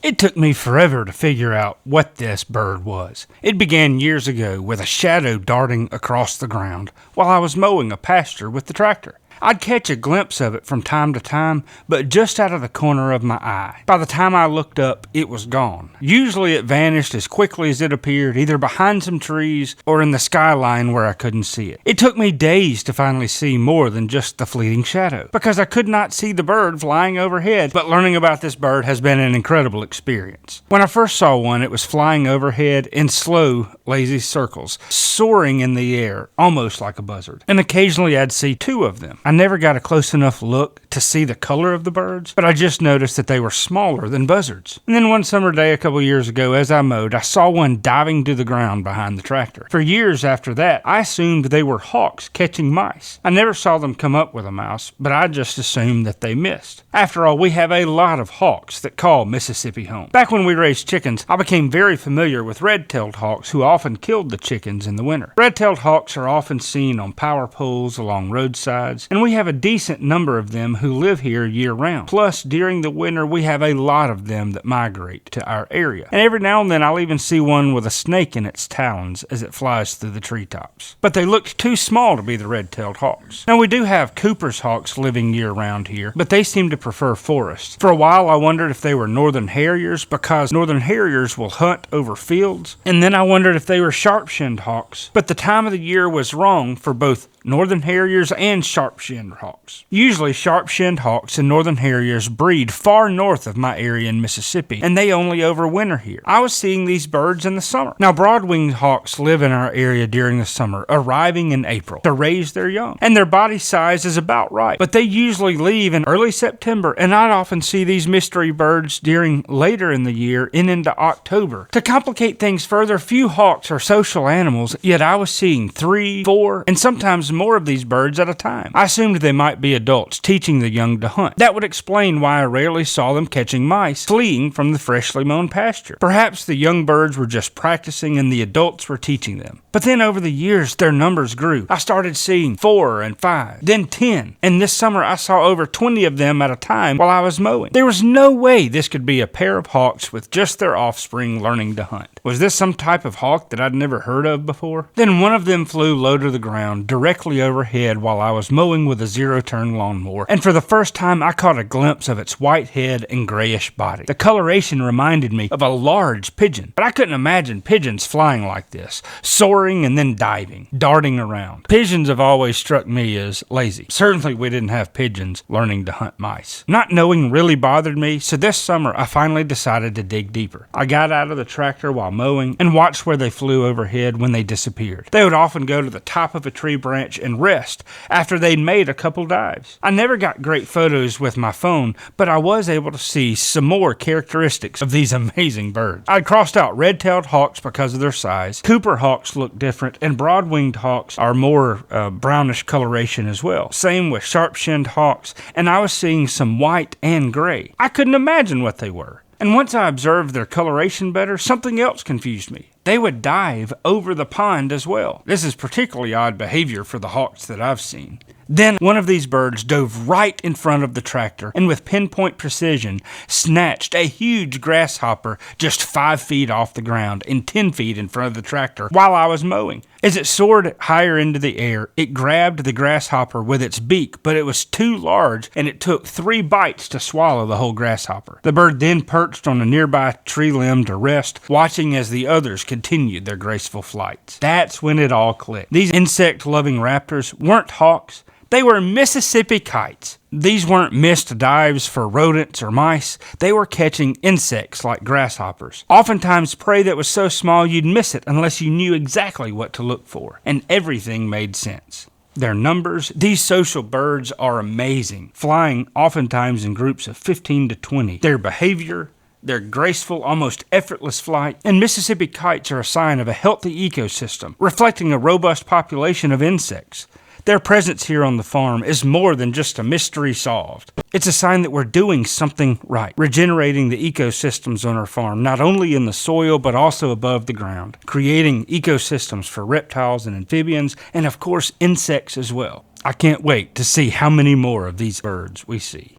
It took me forever to figure out what this bird was. It began years ago with a shadow darting across the ground while I was mowing a pasture with the tractor. I'd catch a glimpse of it from time to time, but just out of the corner of my eye. By the time I looked up, it was gone. Usually it vanished as quickly as it appeared, either behind some trees or in the skyline where I couldn't see it. It took me days to finally see more than just the fleeting shadow, because I could not see the bird flying overhead, but learning about this bird has been an incredible experience. When I first saw one, it was flying overhead in slow, lazy circles, soaring in the air, almost like a buzzard. And occasionally I'd see two of them. I never got a close enough look to see the color of the birds, but I just noticed that they were smaller than buzzards. And then one summer day a couple years ago, as I mowed, I saw one diving to the ground behind the tractor. For years after that, I assumed they were hawks catching mice. I never saw them come up with a mouse, but I just assumed that they missed. After all, we have a lot of hawks that call Mississippi home. Back when we raised chickens, I became very familiar with red-tailed hawks who often killed the chickens in the winter. Red-tailed hawks are often seen on power poles along roadsides, and we have a decent number of them who live here year-round. Plus, during the winter, we have a lot of them that migrate to our area. And every now and then, I'll even see one with a snake in its talons as it flies through the treetops. But they looked too small to be the red-tailed hawks. Now, we do have Cooper's hawks living year-round here, but they seem to prefer forests. For a while, I wondered if they were northern harriers, because northern harriers will hunt over fields. And then I wondered if they were sharp-shinned hawks. But the time of the year was wrong for both northern harriers and sharp-shinned hawks. Usually, sharp-shinned hawks and northern harriers breed far north of my area in Mississippi, and they only overwinter here. I was seeing these birds in the summer. Now, broad-winged hawks live in our area during the summer, arriving in April to raise their young, and their body size is about right, but they usually leave in early September, and I'd often see these mystery birds during later in the year and into October. To complicate things further, few hawks are social animals, yet I was seeing 3, 4, and sometimes more of these birds at a time. I assumed they might be adults teaching the young to hunt. That would explain why I rarely saw them catching mice fleeing from the freshly mown pasture. Perhaps the young birds were just practicing and the adults were teaching them. But then over the years, their numbers grew. I started seeing 4 and 5, then 10, and this summer I saw over 20 of them at a time while I was mowing. There was no way this could be a pair of hawks with just their offspring learning to hunt. Was this some type of hawk that I'd never heard of before? Then one of them flew low to the ground, directly overhead while I was mowing with a zero-turn lawnmower, and for the first time I caught a glimpse of its white head and grayish body. The coloration reminded me of a large pigeon, but I couldn't imagine pigeons flying like this, soaring and then diving, darting around. Pigeons have always struck me as lazy. Certainly we didn't have pigeons learning to hunt mice. Not knowing really bothered me, so this summer I finally decided to dig deeper. I got out of the tractor while mowing and watched where they flew overhead when they disappeared. They would often go to the top of a tree branch and rest after they'd made a couple dives. I never got great photos with my phone, but I was able to see some more characteristics of these amazing birds. I'd crossed out red-tailed hawks because of their size. Cooper hawks look different, and broad-winged hawks are more brownish coloration as well. Same with sharp-shinned hawks, and I was seeing some white and gray. I couldn't imagine what they were. And once I observed their coloration better, something else confused me. They would dive over the pond as well. This is particularly odd behavior for the hawks that I've seen. Then one of these birds dove right in front of the tractor and with pinpoint precision snatched a huge grasshopper just 5 feet off the ground and 10 feet in front of the tractor while I was mowing. As it soared higher into the air, it grabbed the grasshopper with its beak, but it was too large and it took 3 bites to swallow the whole grasshopper. The bird then perched on a nearby tree limb to rest, watching as the others continued their graceful flights. That's when it all clicked. These insect-loving raptors weren't hawks. They were Mississippi kites. These weren't missed dives for rodents or mice. They were catching insects like grasshoppers. Oftentimes prey that was so small you'd miss it unless you knew exactly what to look for. And everything made sense. Their numbers, these social birds are amazing, flying oftentimes in groups of 15 to 20. Their behavior, their graceful, almost effortless flight, and Mississippi kites are a sign of a healthy ecosystem, reflecting a robust population of insects. Their presence here on the farm is more than just a mystery solved. It's a sign that we're doing something right, regenerating the ecosystems on our farm, not only in the soil, but also above the ground, creating ecosystems for reptiles and amphibians, and of course, insects as well. I can't wait to see how many more of these birds we see.